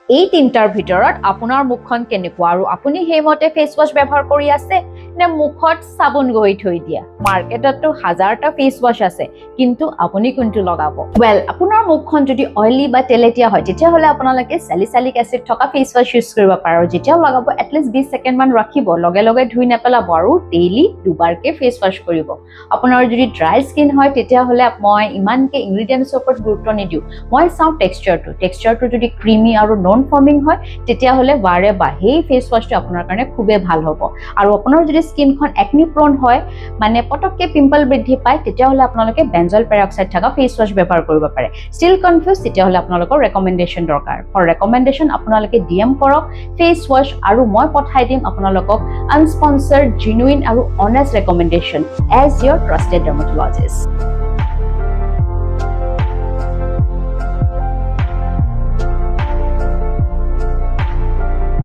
এই তিনটাৰ ভিতৰত আপোনাৰ মুখখন কেনেকুৱা আৰু আপুনি সেইমতে ফেচ ৱাশ ব্যৱহাৰ কৰি আছে নে মুখত চাবোন গৈ থৈ দিয়া মাৰ্কেটতো হাজাৰটা ফেচ ৱাশ আছে কিন্তু আপুনি কোনটো লগাব ওয়েল আপোনাৰ মুখখন যদি অইলি বা তেলেতীয়া হয় তেতিয়া হলে আপোনালোকে স্যালিসাইলিক এসিড থকা ফেচ ৱাশ ইউজ কৰিব পাৰে আৰু যেতিয়া লগাব এটলিষ্ট 20 সেকেন্ড মান ৰাখিব লগে লগে ধুই নেপেলাব আৰু ডেইলি দুবাৰকে ফেচ ৱাশ কৰিব আপোনাৰ যদি ড্ৰাই স্কিন হয় তেতিয়া হলে মই ইমানকে ইনগ্ৰেডিয়েন্টছৰ ওপৰত গুৰুত্ব নিদিও মই চাও টেক্সচাৰটো যদি ক্ৰিমি আৰু নন ফৰ্মিং হয় তেতিয়া হলে বাৰে বাহে ফেচ ৱাশটো আপোনাৰ কাৰণে খুবে ভাল হ'ব আৰু আপোনাৰ যদি স্কিনখন একনি প্ৰোন হয় মানে পটককে পিম্পল বৃদ্ধি পায় তেতিয়া হলে আপোনালোকে বেনজল পেৰক্সাইড থকা ফেচ ৱাশ ব্যৱহাৰ কৰিব পাৰে ষ্টিল কনফিউজ তেতিয়া হলে আপোনালোকৰ ৰেকমেন্ডেশন দৰকাৰ ফৰ ৰেকমেন্ডেশন আপোনালোকে ডিএম কৰক ফেচ ৱাশ আৰু মই পঠাই দিম আপোনালোকক আনস্পন্সৰ্ড জেনুইন আৰু honest recommendation as your trusted dermatologist